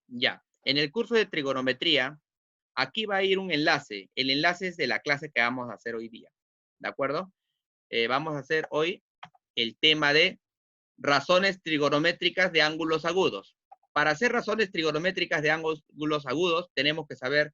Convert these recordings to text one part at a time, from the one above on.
Ya. En el curso de trigonometría, aquí va a ir un enlace. El enlace es de la clase que vamos a hacer hoy día. ¿De acuerdo? Vamos a hacer hoy el tema de razones trigonométricas de ángulos agudos. Para hacer razones trigonométricas de ángulos agudos, tenemos que saber,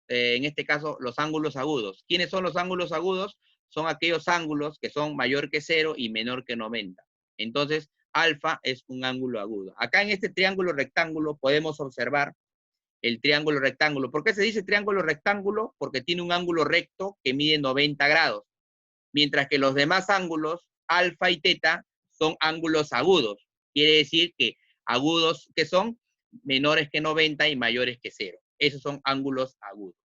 en este caso, los ángulos agudos. ¿Quiénes son los ángulos agudos? Son aquellos ángulos que son mayor que 0 y menor que 90. Entonces, alfa es un ángulo agudo. Acá en este triángulo rectángulo podemos observar el triángulo rectángulo. ¿Por qué se dice triángulo rectángulo? Porque tiene un ángulo recto que mide 90 grados, mientras que los demás ángulos, alfa y teta, son ángulos agudos. Quiere decir que agudos que son menores que 90 y mayores que 0. Esos son ángulos agudos.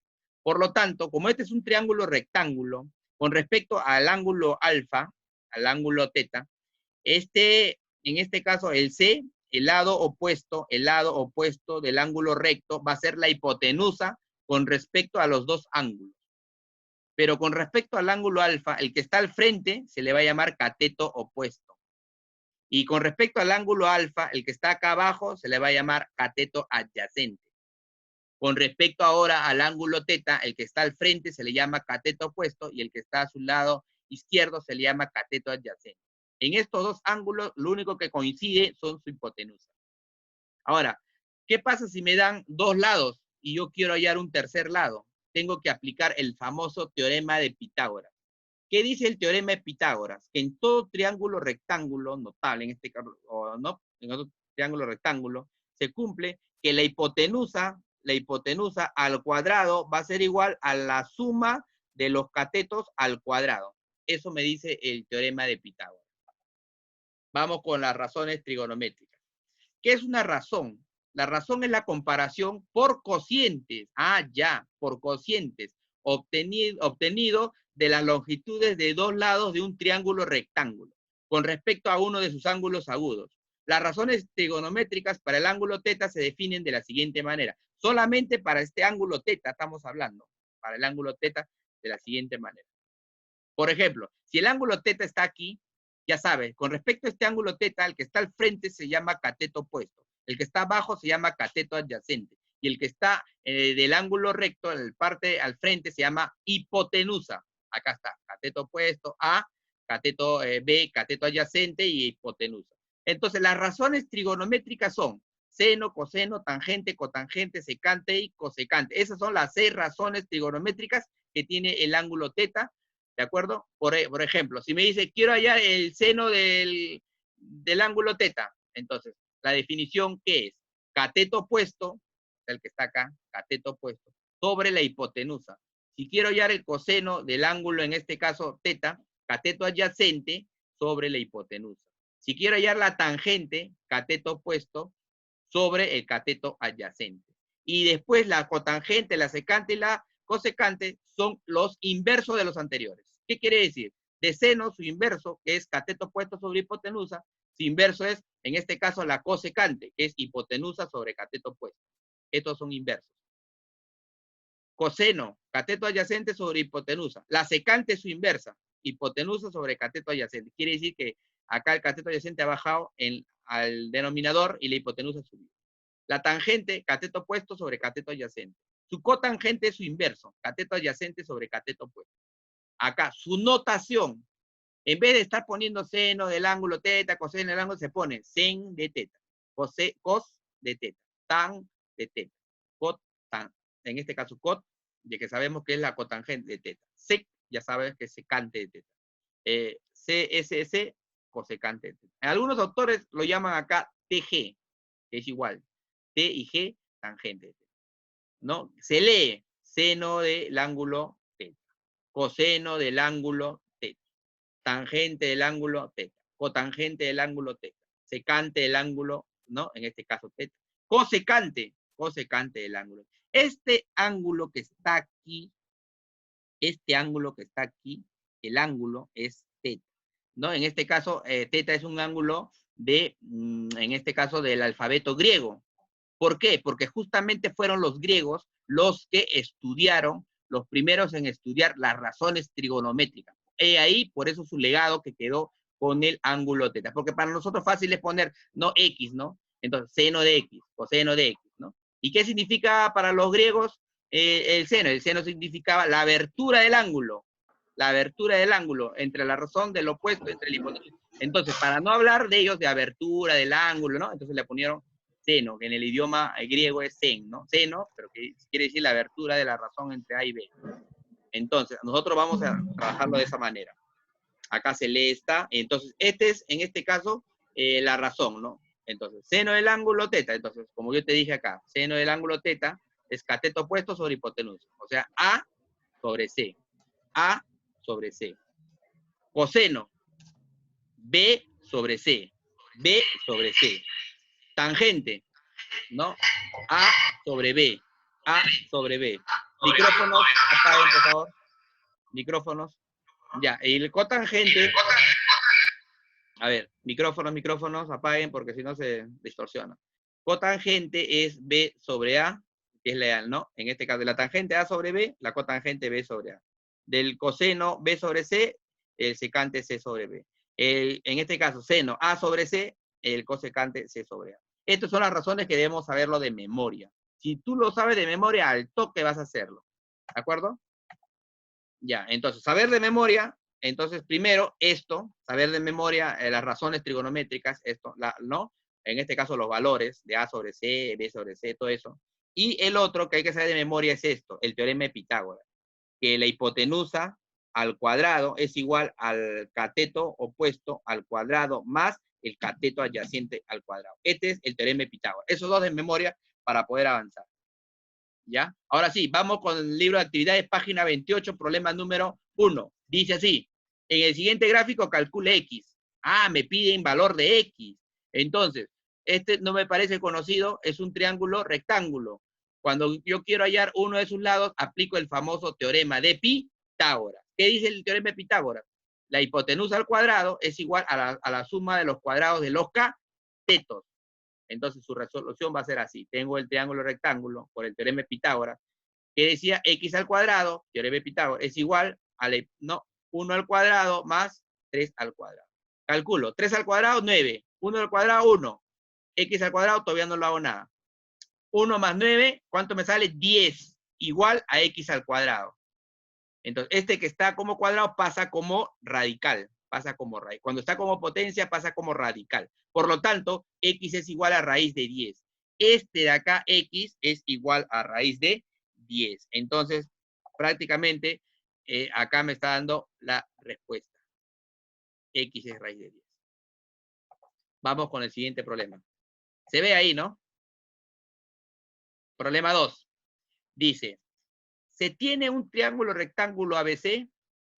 Por lo tanto, como este es un triángulo rectángulo, con respecto al ángulo alfa, al ángulo teta, en este caso, el C, el lado opuesto del ángulo recto va a ser la hipotenusa con respecto a los dos ángulos. Pero con respecto al ángulo alfa, el que está al frente se le va a llamar cateto opuesto. Y con respecto al ángulo alfa, el que está acá abajo se le va a llamar cateto adyacente. Con respecto ahora al ángulo teta, el que está al frente se le llama cateto opuesto y el que está a su lado izquierdo se le llama cateto adyacente. En estos dos ángulos, lo único que coincide son su hipotenusa. Ahora, ¿qué pasa si me dan dos lados y yo quiero hallar un tercer lado? Tengo que aplicar el famoso teorema de Pitágoras. ¿Qué dice el teorema de Pitágoras? Que en todo triángulo rectángulo notable, en este caso, o no, en otro triángulo rectángulo, se cumple que la hipotenusa al cuadrado va a ser igual a la suma de los catetos al cuadrado. Eso me dice el teorema de Pitágoras. Vamos con las razones trigonométricas. ¿Qué es una razón? La razón es la comparación por cocientes. Por cocientes. Obtenido de las longitudes de dos lados de un triángulo rectángulo, con respecto a uno de sus ángulos agudos. Las razones trigonométricas para el ángulo teta se definen de la siguiente manera. Solamente para este ángulo teta estamos hablando. Para el ángulo teta de la siguiente manera. Por ejemplo, si el ángulo teta está aquí, ya sabes, con respecto a este ángulo teta, el que está al frente se llama cateto opuesto. El que está abajo se llama cateto adyacente. Y el que está del ángulo recto, en la parte al frente, se llama hipotenusa. Acá está, cateto opuesto A, cateto B, cateto adyacente y hipotenusa. Entonces, las razones trigonométricas son seno, coseno, tangente, cotangente, secante y cosecante. Esas son las 6 razones trigonométricas que tiene el ángulo teta. ¿De acuerdo? Por ejemplo, si me dice, quiero hallar el seno del ángulo teta, entonces, la definición, ¿qué es? Cateto opuesto, el que está acá, cateto opuesto, sobre la hipotenusa. Si quiero hallar el coseno del ángulo, en este caso teta, cateto adyacente sobre la hipotenusa. Si quiero hallar la tangente, cateto opuesto, sobre el cateto adyacente. Y después la cotangente, la secante y la cosecante son los inversos de los anteriores. ¿Qué quiere decir? De seno, su inverso, que es cateto opuesto sobre hipotenusa, su inverso es, en este caso, la cosecante, que es hipotenusa sobre cateto opuesto. Estos son inversos. Coseno, cateto adyacente sobre hipotenusa. La secante es su inversa, hipotenusa sobre cateto adyacente. Quiere decir que acá el cateto adyacente ha bajado al denominador y la hipotenusa ha subido. La tangente, cateto opuesto sobre cateto adyacente. Su cotangente es su inverso, cateto adyacente sobre cateto opuesto. Acá, su notación, en vez de estar poniendo seno del ángulo teta, coseno del ángulo, se pone sen de teta, cos de teta, tan de teta, cot, tan. En este caso, cot, de que sabemos que es la cotangente de teta. Sec, ya sabes que es secante de teta. CSS, cosecante de teta. Algunos autores lo llaman acá TG, que es igual. T y G, tangente de teta. ¿No? Se lee seno del ángulo teta, coseno del ángulo teta, tangente del ángulo teta, cotangente del ángulo teta, secante del ángulo, ¿no? En este caso teta, cosecante del ángulo. Este ángulo que está aquí, el ángulo es teta, ¿no? En este caso, teta es un ángulo en este caso, del alfabeto griego. ¿Por qué? Porque justamente fueron los griegos los que estudiaron, los primeros en estudiar las razones trigonométricas. Y ahí, por eso su legado que quedó con el ángulo teta. Porque para nosotros fácil es poner, no X, ¿no? Entonces, seno de X, coseno de X, ¿no? ¿Y qué significa para los griegos el seno? El seno significaba la abertura del ángulo. La abertura del ángulo entre la razón del opuesto, entre el hipotenusa. Entonces, para no hablar de ellos, de abertura del ángulo, ¿no? Entonces le ponieron seno, que en el idioma griego es sen, ¿no? Seno, pero que quiere decir la abertura de la razón entre A y B. Entonces, nosotros vamos a trabajarlo de esa manera. Acá se lee esta. Entonces, este es, en este caso, la razón, ¿no? Entonces, seno del ángulo teta. Entonces, como yo te dije acá, seno del ángulo teta es cateto opuesto sobre hipotenusa. O sea, A sobre C. A sobre C. Coseno, B sobre C. B sobre C. Tangente, ¿no? A sobre B. A sobre B. Micrófonos, apaguen, por favor. Micrófonos. Ya, y el cotangente. A ver, micrófonos, apaguen porque si no se distorsiona. Cotangente es B sobre A, que es leal, ¿no? En este caso, de la tangente A sobre B, la cotangente B sobre A. Del coseno B sobre C, el secante C sobre B. En este caso, seno A sobre C, el cosecante C sobre A. Estas son las razones que debemos saberlo de memoria. Si tú lo sabes de memoria, al toque vas a hacerlo. ¿De acuerdo? Ya, entonces, saber de memoria. Entonces, primero, esto, saber de memoria las razones trigonométricas, esto, ¿no? En este caso, los valores de A sobre C, B sobre C, todo eso. Y el otro que hay que saber de memoria es esto, el teorema de Pitágoras, que la hipotenusa al cuadrado es igual al cateto opuesto al cuadrado más el cateto adyacente al cuadrado. Este es el teorema de Pitágoras. Esos dos de memoria para poder avanzar. ¿Ya? Ahora sí, vamos con el libro de actividades, página 28, problema número 1. Dice así, en el siguiente gráfico calcule X. Ah, me piden valor de X. Entonces, este no me parece conocido, es un triángulo rectángulo. Cuando yo quiero hallar uno de sus lados, aplico el famoso teorema de Pitágoras. ¿Qué dice el teorema de Pitágoras? La hipotenusa al cuadrado es igual a la suma de los cuadrados de los catetos. Entonces su resolución va a ser así. Tengo el triángulo rectángulo por el teorema de Pitágoras, que decía x al cuadrado, teorema de Pitágoras, es igual a 1 al cuadrado más 3 al cuadrado. Calculo, 3 al cuadrado, 9. 1 al cuadrado, 1. X al cuadrado, todavía no lo hago nada. 1 más 9, ¿cuánto me sale? 10, igual a x al cuadrado. Entonces, este que está como cuadrado pasa como radical. Pasa como raíz. Cuando está como potencia, pasa como radical. Por lo tanto, x es igual a raíz de 10. Este de acá, x, es igual a raíz de 10. Entonces, prácticamente, acá me está dando la respuesta. X es raíz de 10. Vamos con el siguiente problema. Se ve ahí, ¿no? Problema 2. Dice, se tiene un triángulo rectángulo ABC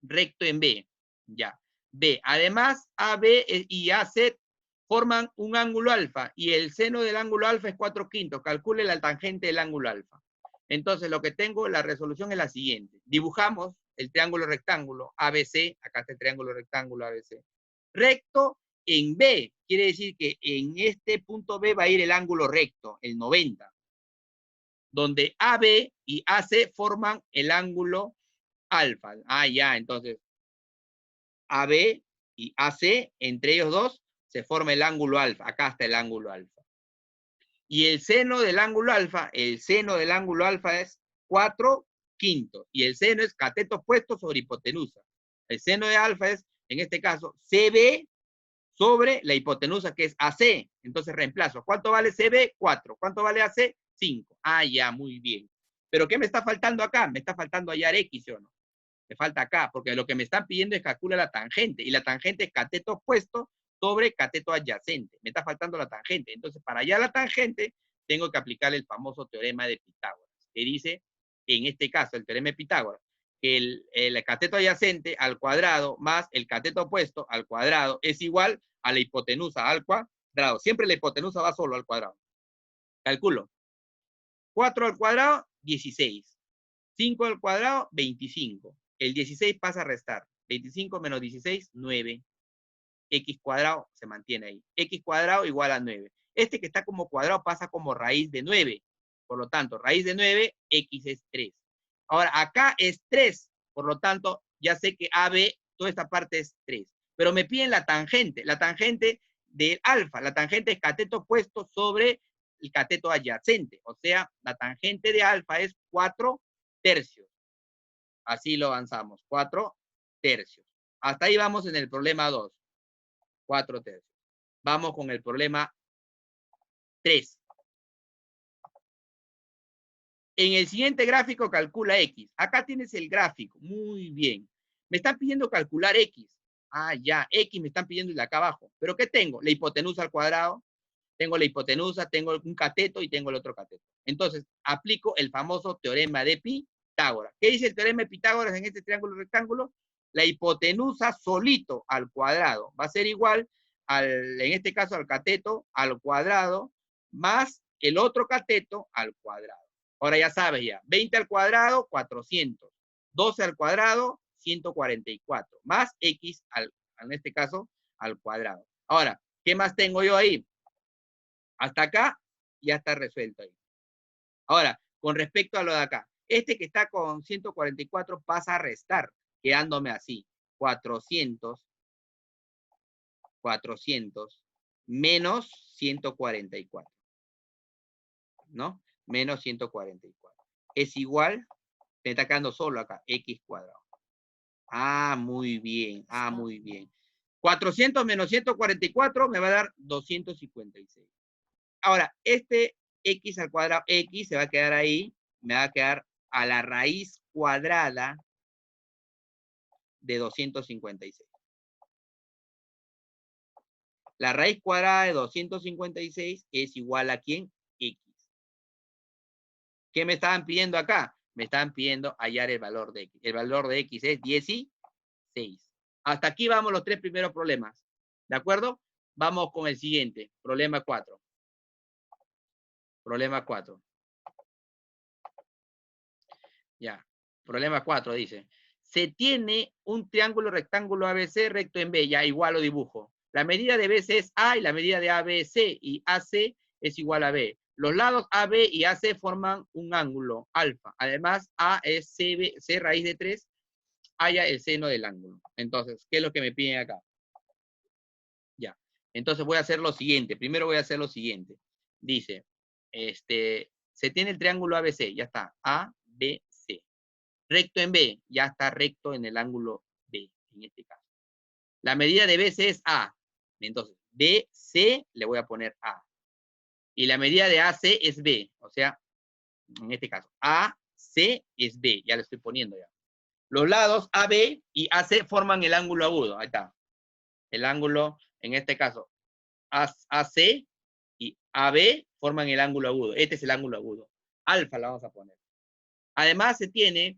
recto en B. Ya. B. Además, AB y AC forman un ángulo alfa y el seno del ángulo alfa es 4/5. Calcule la tangente del ángulo alfa. Entonces, lo que tengo, la resolución es la siguiente. Dibujamos el triángulo rectángulo ABC. Acá está el triángulo rectángulo ABC. Recto en B. Quiere decir que en este punto B va a ir el ángulo recto, el 90. Donde AB y AC forman el ángulo alfa. Ah, ya, entonces AB y AC, entre ellos dos, se forma el ángulo alfa. Acá está el ángulo alfa. Y el seno del ángulo alfa, es 4/5. Y el seno es cateto opuesto sobre hipotenusa. El seno de alfa es, en este caso, CB sobre la hipotenusa, que es AC. Entonces reemplazo. ¿Cuánto vale CB? 4. ¿Cuánto vale AC? 5. Ah, ya, muy bien. ¿Pero qué me está faltando acá? Me está faltando hallar X, ¿sí o no? Me falta acá, porque lo que me están pidiendo es calcular la tangente, y la tangente es cateto opuesto sobre cateto adyacente. Me está faltando la tangente. Entonces, para hallar la tangente, tengo que aplicar el famoso teorema de Pitágoras, que dice, en este caso, el teorema de Pitágoras, que el cateto adyacente al cuadrado más el cateto opuesto al cuadrado es igual a la hipotenusa al cuadrado. Siempre la hipotenusa va solo al cuadrado. Calculo. 4 al cuadrado, 16. 5 al cuadrado, 25. El 16 pasa a restar. 25 menos 16, 9. X cuadrado se mantiene ahí. X cuadrado igual a 9. Este que está como cuadrado pasa como raíz de 9. Por lo tanto, raíz de 9, X es 3. Ahora, acá es 3. Por lo tanto, ya sé que AB, toda esta parte es 3. Pero me piden la tangente. La tangente del alfa. La tangente es cateto opuesto sobre el cateto adyacente. O sea, la tangente de alfa es 4 tercios. Así lo avanzamos, 4 tercios. Hasta ahí vamos en el problema 2. 4 tercios. Vamos con el problema 3. En el siguiente gráfico calcula X. Acá tienes el gráfico. Muy bien. Me están pidiendo calcular X. Ah, ya. X me están pidiendo de acá abajo. ¿Pero qué tengo? La hipotenusa al cuadrado. Tengo la hipotenusa, tengo un cateto y tengo el otro cateto. Entonces, aplico el famoso teorema de Pitágoras. ¿Qué dice el teorema de Pitágoras en este triángulo rectángulo? La hipotenusa solito al cuadrado va a ser igual en este caso, al cateto al cuadrado más el otro cateto al cuadrado. Ahora ya sabes ya, 20 al cuadrado, 400. 12 al cuadrado, 144. Más X, en este caso, al cuadrado. Ahora, ¿qué más tengo yo ahí? Hasta acá ya está resuelto ahí. Ahora, con respecto a lo de acá, este que está con 144 pasa a restar, quedándome así. 400 menos 144. ¿No? Menos 144. Es igual, me está quedando solo acá, X cuadrado. Ah, muy bien, muy bien. 400 menos 144 me va a dar 256. Ahora, este X al cuadrado, X se va a quedar ahí, me va a quedar a la raíz cuadrada de 256. La raíz cuadrada de 256 es igual a ¿quién? X. ¿Qué me estaban pidiendo acá? Me estaban pidiendo hallar el valor de X. El valor de X es 16. Hasta aquí vamos los 3 primeros problemas. ¿De acuerdo? Vamos con el siguiente. Problema 4. Problema 4. Ya. Problema 4 dice. Se tiene un triángulo rectángulo ABC recto en B. Ya igual lo dibujo. La medida de BC es A y la medida de ABC y AC es igual a B. Los lados AB y AC forman un ángulo alfa. Además, A es C raíz de 3, haya el seno del ángulo. Entonces, ¿qué es lo que me piden acá? Ya. Entonces voy a hacer lo siguiente. Primero voy a hacer lo siguiente. Dice, se tiene el triángulo ABC. Ya está. ABC. Recto en B. Ya está recto en el ángulo B, en este caso. La medida de BC es A. Entonces, BC le voy a poner A. Y la medida de AC es B. O sea, en este caso, AC es B. Ya le estoy poniendo ya. Los lados AB y AC forman el ángulo agudo. Ahí está. El ángulo, en este caso, AC y AB forman el ángulo agudo. Este es el ángulo agudo. Alfa la vamos a poner. Además, se tiene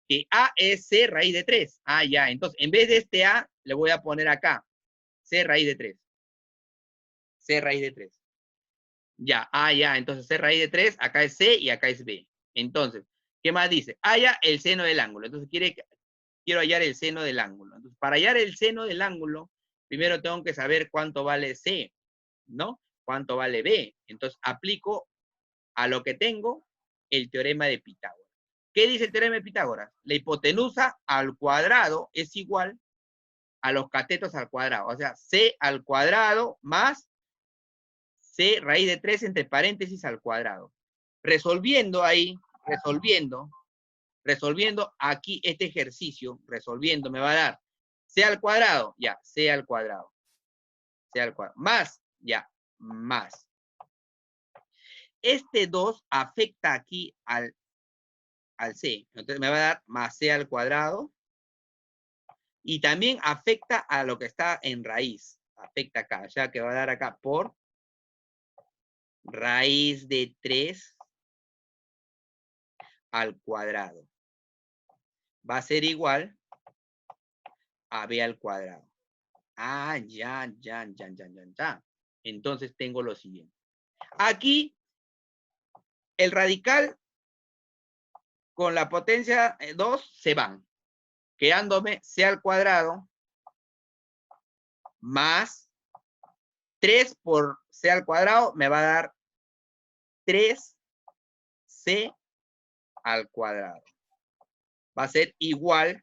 que A es C raíz de 3. Ah, ya. Entonces, en vez de este A, le voy a poner acá. C raíz de 3. C raíz de 3. Ya, ya. Entonces, C raíz de 3, acá es C y acá es B. Entonces, ¿qué más dice? Halla el seno del ángulo. Entonces, quiero hallar el seno del ángulo. Entonces, para hallar el seno del ángulo, primero tengo que saber cuánto vale C, ¿no? Cuánto vale B. Entonces, aplico a lo que tengo el teorema de Pitágoras. ¿Qué dice el teorema de Pitágoras? La hipotenusa al cuadrado es igual a los catetos al cuadrado. O sea, C al cuadrado más C raíz de 3 entre paréntesis al cuadrado. Resolviendo ahí, resolviendo aquí este ejercicio, resolviendo, me va a dar C al cuadrado, ya, C al cuadrado. C al cuadrado. Más, ya, más. Este 2 afecta aquí al C. Entonces me va a dar más C al cuadrado. Y también afecta a lo que está en raíz. Afecta acá, o sea que va a dar acá por raíz de 3 al cuadrado. Va a ser igual a B al cuadrado. Ah, ya. Entonces tengo lo siguiente. Aquí, el radical con la potencia 2 se van, quedándome C al cuadrado más 3 por C al cuadrado me va a dar 3C al cuadrado. Va a ser igual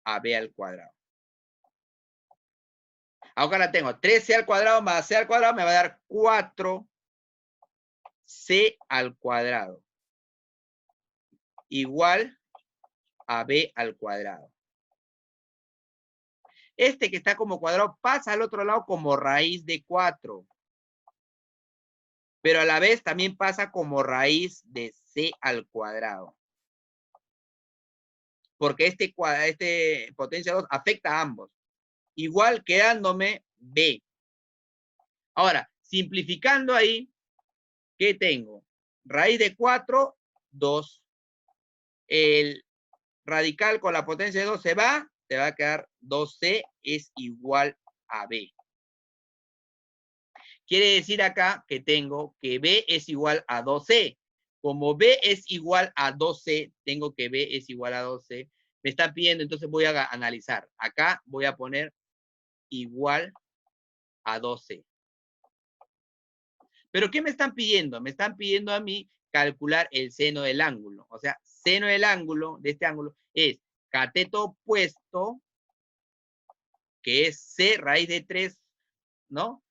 a B al cuadrado. Ahora tengo 3C al cuadrado más C al cuadrado me va a dar 4 C al cuadrado igual a B al cuadrado. Este que está como cuadrado pasa al otro lado como raíz de 4. Pero a la vez también pasa como raíz de C al cuadrado. Porque este potencia 2 afecta a ambos. Igual quedándome B. Ahora, simplificando ahí, ¿qué tengo? Raíz de 4, 2. El radical con la potencia de 2 se va, te va a quedar 2C es igual a B. Quiere decir acá que tengo que B es igual a 2C. Como B es igual a 2C, tengo que B es igual a 2C. Me está pidiendo, entonces voy a analizar. Acá voy a poner igual a 2C. ¿Pero qué me están pidiendo? Me están pidiendo a mí calcular el seno del ángulo. O sea, seno del ángulo, de este ángulo, es cateto opuesto, que es C raíz de 3, ¿no?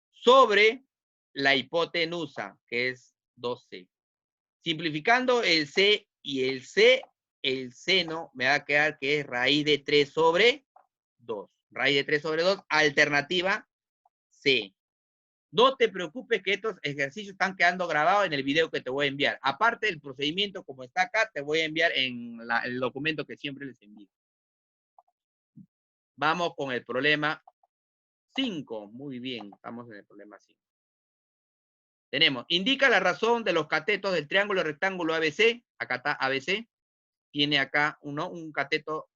Sobre la hipotenusa, que es 2C. Simplificando el C y el C, el seno me va a quedar que es raíz de 3 sobre 2. Raíz de 3 sobre 2, alternativa C. No te preocupes que estos ejercicios están quedando grabados en el video que te voy a enviar. Aparte del procedimiento como está acá, te voy a enviar en el documento que siempre les envío. Vamos con el problema 5. Muy bien, estamos en el problema 5. Tenemos, indica la razón de los catetos del triángulo rectángulo ABC. Acá está ABC. Tiene acá un cateto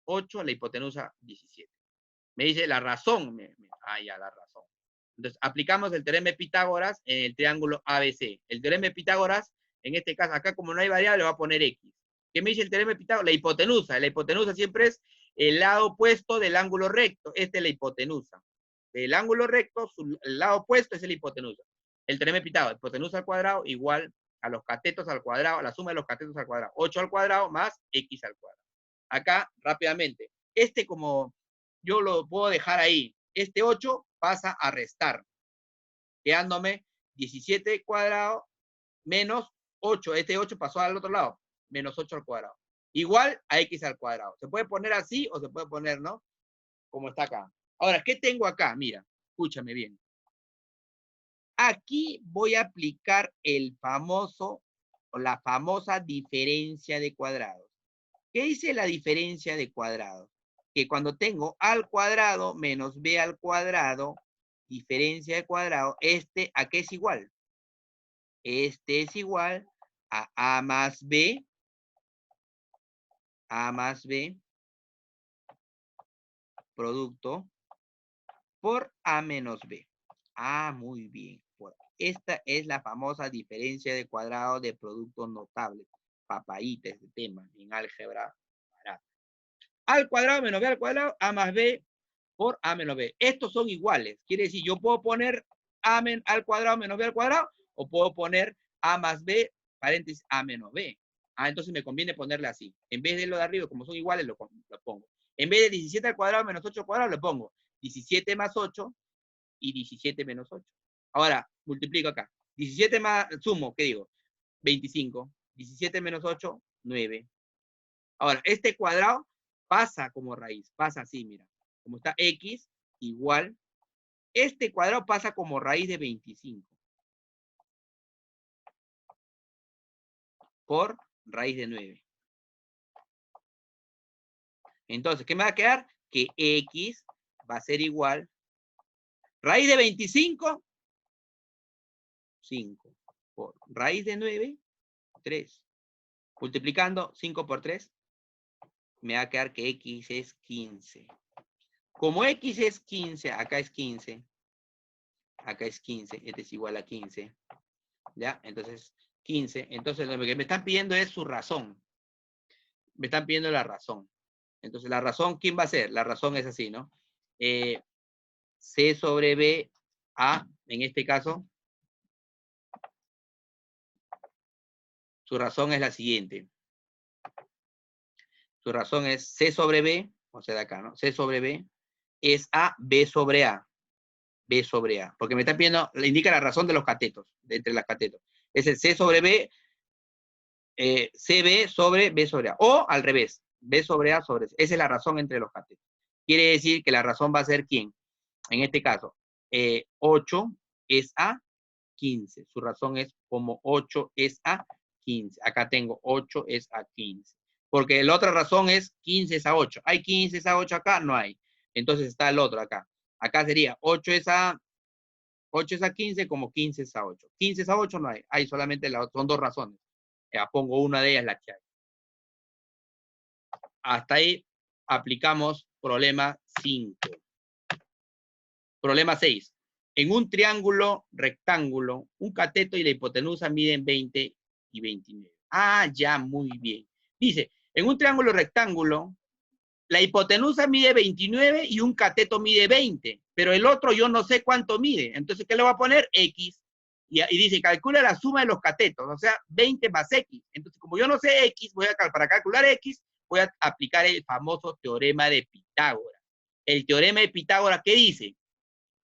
8, la hipotenusa 17. Me dice la razón. Ya, la razón. Entonces, aplicamos el teorema de Pitágoras en el triángulo ABC. El teorema de Pitágoras, en este caso, acá como no hay variable, va a poner X. ¿Qué me dice el teorema de Pitágoras? La hipotenusa. La hipotenusa siempre es el lado opuesto del ángulo recto. Esta es la hipotenusa. El ángulo recto, el lado opuesto es la hipotenusa. El teorema de Pitágoras, hipotenusa al cuadrado igual a los catetos al cuadrado, la suma de los catetos al cuadrado. 8 al cuadrado más X al cuadrado. Acá, rápidamente. Como yo lo puedo dejar ahí. Este 8 pasa a restar, quedándome 17 cuadrado menos 8. Este 8 pasó al otro lado, menos 8 al cuadrado. Igual a X al cuadrado. Se puede poner así o se puede poner, ¿no? Como está acá. Ahora, ¿qué tengo acá? Mira, escúchame bien. Aquí voy a aplicar el famoso o la famosa diferencia de cuadrados. ¿Qué dice la diferencia de cuadrados? Que cuando tengo a al cuadrado menos b al cuadrado, diferencia de cuadrado, ¿a qué es igual? Este es igual a más b, producto por a menos b. Muy bien. Esta es la famosa diferencia de cuadrado de producto notable. Papayita este tema en álgebra barata. A al cuadrado menos b al cuadrado, a más b por a menos b. Estos son iguales. Quiere decir, yo puedo poner a al cuadrado menos b al cuadrado o puedo poner a más b, paréntesis, a menos b. Entonces me conviene ponerle así. En vez de lo de arriba, como son iguales, lo pongo. En vez de 17 al cuadrado menos 8 al cuadrado, le pongo 17 más 8 y 17 menos 8. Ahora, multiplico acá. 17 más, sumo, ¿qué digo? 25. 17 menos 8, 9. Ahora, este cuadrado pasa como raíz. Pasa así, mira. Como está X igual. Este cuadrado pasa como raíz de 25. Por raíz de 9. Entonces, ¿qué me va a quedar? Que X va a ser igual. Raíz de 25, 5. Por raíz de 9, 3. Multiplicando 5 por 3, me va a quedar que X es 15. Como X es 15, acá es 15. Acá es 15. Este es igual a 15. ¿Ya? Entonces, 15. Entonces, lo que me están pidiendo es su razón. Me están pidiendo la razón. Entonces, la razón, ¿quién va a ser? La razón es así, ¿no? C sobre B, A, en este caso, su razón es la siguiente. Su razón es C sobre B, o sea, de acá, ¿no? C sobre B es A, B sobre A. B sobre A. Porque me está pidiendo, le indica la razón de los catetos, de entre las catetos. Es el C sobre B, CB sobre B sobre A. O al revés, B sobre A sobre C. Esa es la razón entre los catetos. Quiere decir que la razón va a ser ¿quién? En este caso, 8 es a 15. Su razón es como 8 es a 15. Acá tengo 8 es a 15. Porque la otra razón es 15 es a 8. ¿Hay 15 es a 8 acá? No hay. Entonces está el otro acá. Acá sería 8 es a 15 como 15 es a 8. 15 es a 8 no hay. Hay solamente son dos razones. Ya pongo una de ellas la que hay. Hasta ahí aplicamos problema 5. Problema 6. En un triángulo rectángulo, un cateto y la hipotenusa miden 20 y 29. Ah, ya, muy bien. Dice, en un triángulo rectángulo, la hipotenusa mide 29 y un cateto mide 20, pero el otro yo no sé cuánto mide. Entonces, ¿qué le voy a poner? X. Y dice, calcula la suma de los catetos, o sea, 20 más X. Entonces, como yo no sé X, para calcular X, voy a aplicar el famoso teorema de Pitágoras. El teorema de Pitágoras, ¿qué dice?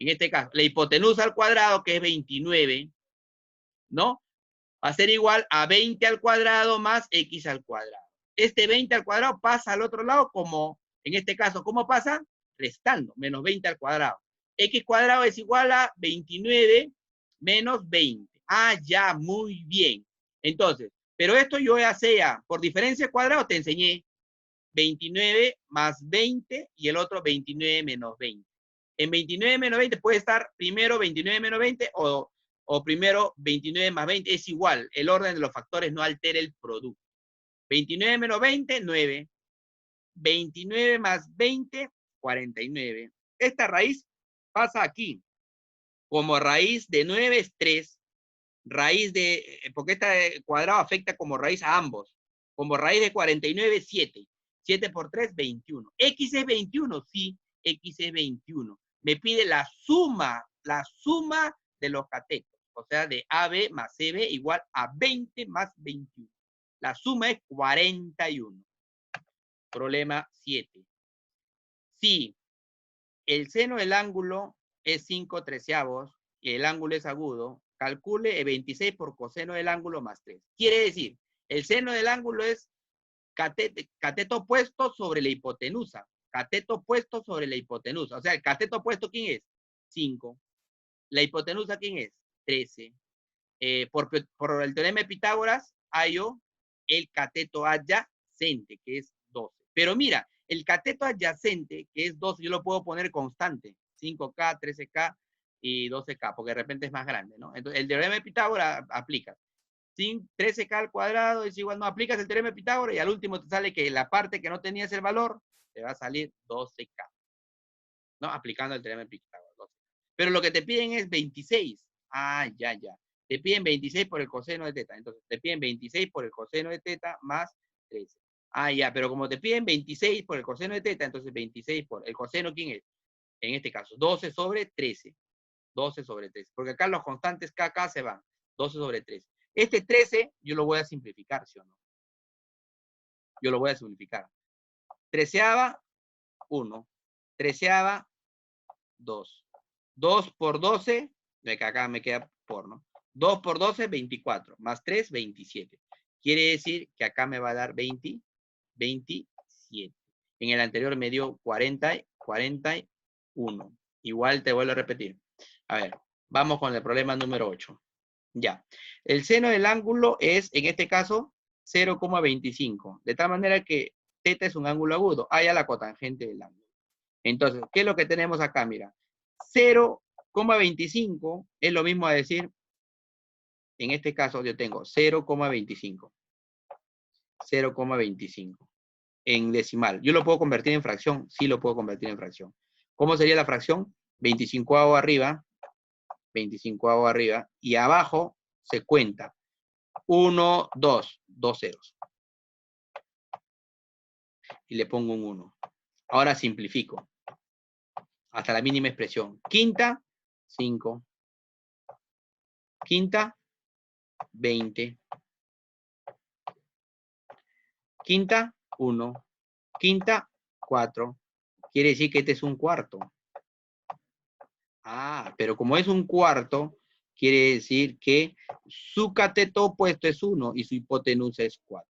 En este caso, la hipotenusa al cuadrado, que es 29, ¿no? Va a ser igual a 20 al cuadrado más X al cuadrado. Este 20 al cuadrado pasa al otro lado como, en este caso, ¿cómo pasa? Restando, menos 20 al cuadrado. X cuadrado es igual a 29 menos 20. Ah, ya, muy bien. Entonces, pero esto yo ya sea, por diferencia de cuadrado te enseñé 29 más 20 y el otro 29 menos 20. En 29 menos 20 puede estar primero 29 menos 20 o primero 29 más 20. Es igual, el orden de los factores no altera el producto. 29 menos 20, 9. 29 más 20, 49. Esta raíz pasa aquí. Como raíz de 9 es 3. Raíz de, porque este cuadrado afecta como raíz a ambos. Como raíz de 49, 7. 7 por 3, 21. X es 21, sí, X es 21. Me pide la suma de los catetos. O sea, de AB más CB igual a 20 más 21. La suma es 41. Problema 7. Si el seno del ángulo es 5/13 y el ángulo es agudo, calcule 26 por coseno del ángulo más 3. Quiere decir, el seno del ángulo es cateto opuesto sobre la hipotenusa. Cateto opuesto sobre la hipotenusa. O sea, el cateto opuesto, ¿quién es? 5. La hipotenusa, ¿quién es? 13. Por el teorema de Pitágoras, hallo el cateto adyacente, que es 12. Pero mira, el cateto adyacente, que es 12, yo lo puedo poner constante. 5K, 13K y 12K, porque de repente es más grande, ¿no? Entonces, el teorema de Pitágoras aplica. 13K al cuadrado es igual, no aplicas el teorema de Pitágoras y al último te sale que la parte que no tenías el valor, te va a salir 12K, ¿no? Aplicando el teorema de Pitágoras. 12K. Pero lo que te piden es 26. Ah, ya. Te piden 26 por el coseno de teta. Entonces, te piden 26 por el coseno de teta más 13. Ah, ya, pero como te piden 26 por el coseno de teta, entonces 26 por el coseno, ¿quién es? En este caso, 12 sobre 13. 12 sobre 13. Porque acá los constantes KK se van. 12 sobre 13. Este 13 yo lo voy a simplificar, ¿sí o no? Yo lo voy a simplificar. 13ava, 1. 13ava, 2. 2 por 12, de que acá me queda por, ¿no? 2 por 12, 24. Más 3, 27. Quiere decir que acá me va a dar 20, 27. En el anterior me dio 40, 41. Igual te vuelvo a repetir. A ver, vamos con el problema número 8. Ya. El seno del ángulo es, en este caso, 0,25. De tal manera que θ es un ángulo agudo. Haya la cotangente del ángulo. Entonces, ¿qué es lo que tenemos acá? Mira, 0,25 es lo mismo a decir, en este caso yo tengo 0,25. 0,25 en decimal. ¿Yo lo puedo convertir en fracción? Sí lo puedo convertir en fracción. ¿Cómo sería la fracción? 25avo arriba, 25avo arriba, y abajo se cuenta 1, 2, 2 ceros. Y le pongo un 1. Ahora simplifico hasta la mínima expresión. Quinta, 5. Quinta, 20. Quinta, 1. Quinta, 4. Quiere decir que este es un cuarto. Ah, pero como es un cuarto, quiere decir que su cateto opuesto es 1 y su hipotenusa es 4.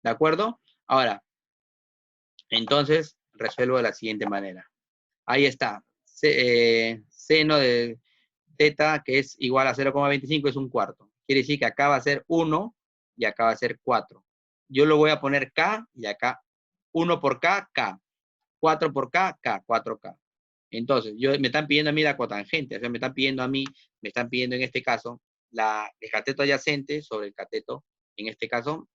¿De acuerdo? Ahora, entonces, resuelvo de la siguiente manera. Ahí está. Seno de teta, que es igual a 0,25, es un cuarto. Quiere decir que acá va a ser 1 y acá va a ser 4. Yo lo voy a poner K y acá 1 por K, K. 4 por K, K, 4K. Entonces, me están pidiendo a mí la cotangente, o sea, me están pidiendo en este caso, el cateto adyacente sobre el cateto, en este caso,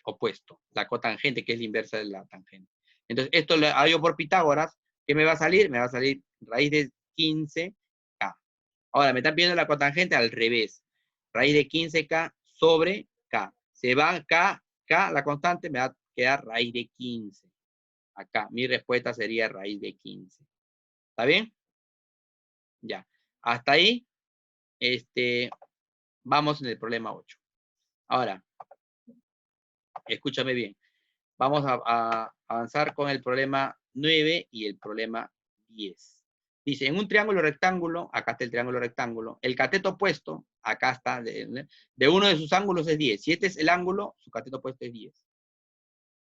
opuesto. La cotangente, que es la inversa de la tangente. Entonces, esto lo hago por Pitágoras. ¿Qué me va a salir? Me va a salir raíz de 15K. Ahora, me están pidiendo la cotangente al revés. Raíz de 15K sobre K. Se va K, la constante, me va a quedar raíz de 15. Acá, mi respuesta sería raíz de 15. ¿Está bien? Ya. Hasta ahí, vamos en el problema 8. Ahora, escúchame bien. Vamos a avanzar con el problema 9 y el problema 10. Dice, en un triángulo rectángulo, acá está el triángulo rectángulo, el cateto opuesto, acá está, de uno de sus ángulos es 10. Si este es el ángulo, su cateto opuesto es 10.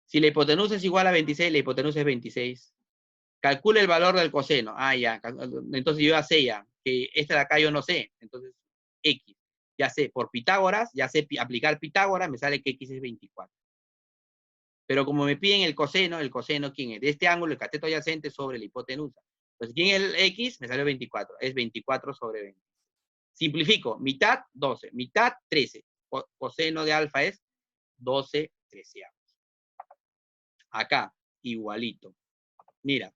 Si la hipotenusa es igual a 26, la hipotenusa es 26. Calcula el valor del coseno. Ah, ya. Entonces yo ya sé ya, que esta de acá yo no sé. Entonces, X. Ya sé, por Pitágoras, ya sé aplicar Pitágoras, me sale que X es 24. Pero como me piden el coseno, ¿quién es? De este ángulo, el cateto adyacente sobre la hipotenusa. Entonces, ¿quién es el X? Me salió 24. Es 24 sobre 20. Simplifico. Mitad, 12. Mitad, 13. Coseno de alfa es 12 treceavos. Acá, igualito. Mira,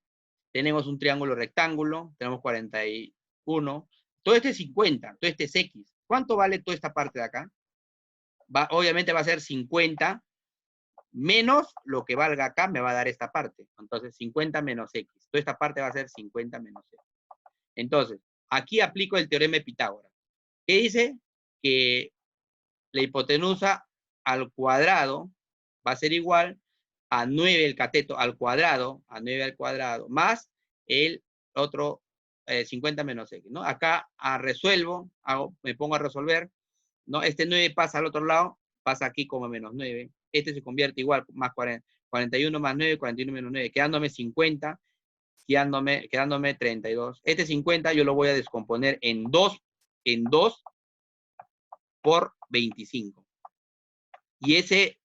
tenemos un triángulo rectángulo, tenemos 41. Todo este es 50, todo este es X. ¿Cuánto vale toda esta parte de acá? Obviamente va a ser 50 menos lo que valga acá, me va a dar esta parte. Entonces, 50 menos X. Toda esta parte va a ser 50 menos X. Entonces, aquí aplico el teorema de Pitágoras. ¿Qué dice? Que la hipotenusa al cuadrado va a ser igual a 9 el cateto al cuadrado, más el otro 50 menos X, ¿no? Acá resuelvo, me pongo a resolver, ¿no? Este 9 pasa al otro lado, pasa aquí como menos 9. Este se convierte igual, más 41 más 9, 41 menos 9, quedándome 50, quedándome 32. Este 50 yo lo voy a descomponer en 2 por 25. Y ese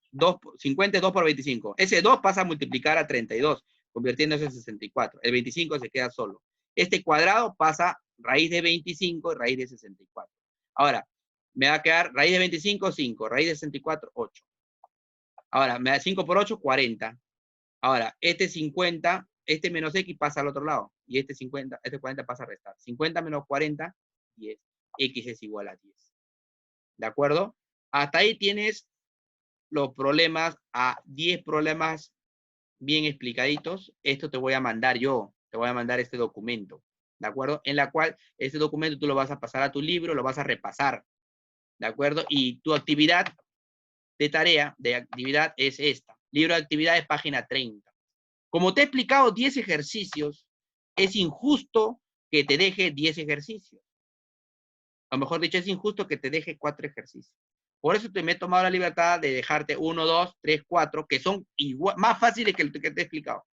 50 es 2 por 25. Ese 2 pasa a multiplicar a 32, convirtiéndose en 64. El 25 se queda solo. Este cuadrado pasa raíz de 25 y raíz de 64. Ahora, me va a quedar raíz de 25, 5. Raíz de 64, 8. Ahora, me da 5 por 8, 40. Ahora, este 50, este menos X pasa al otro lado. Y este 50, este 40 pasa a restar. 50 menos 40, 10. X es igual a 10. ¿De acuerdo? Hasta ahí tienes los problemas, a 10 problemas bien explicaditos. Esto te voy a mandar yo, te voy a mandar este documento, ¿de acuerdo? En la cual este documento tú lo vas a pasar a tu libro, lo vas a repasar, ¿de acuerdo? Y tu actividad de tarea, de actividad es esta. Libro de actividades, página 30. Como te he explicado 10 ejercicios, es injusto que te deje 10 ejercicios. O mejor dicho, es injusto que te deje 4 ejercicios. Por eso me he tomado la libertad de dejarte 1, 2, 3, 4, que son igual, más fáciles que el que te he explicado.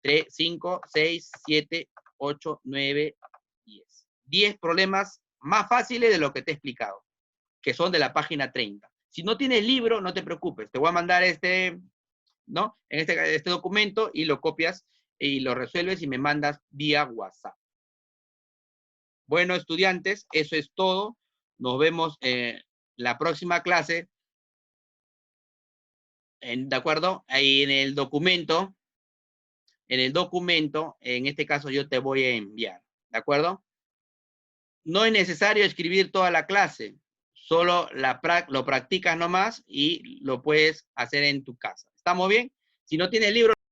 3, 5, 6, 7, 8, 9, 10. 10 problemas más fáciles de lo que te he explicado, que son de la página 30. Si no tienes libro, no te preocupes. Te voy a mandar ¿no? En este documento y lo copias y lo resuelves y me mandas vía WhatsApp. Bueno, estudiantes, eso es todo. Nos vemos la próxima clase. ¿De acuerdo? Ahí en el documento, en este caso yo te voy a enviar. ¿De acuerdo? No es necesario escribir toda la clase. Solo lo practicas nomás y lo puedes hacer en tu casa. ¿Estamos bien? Si no tienes libro,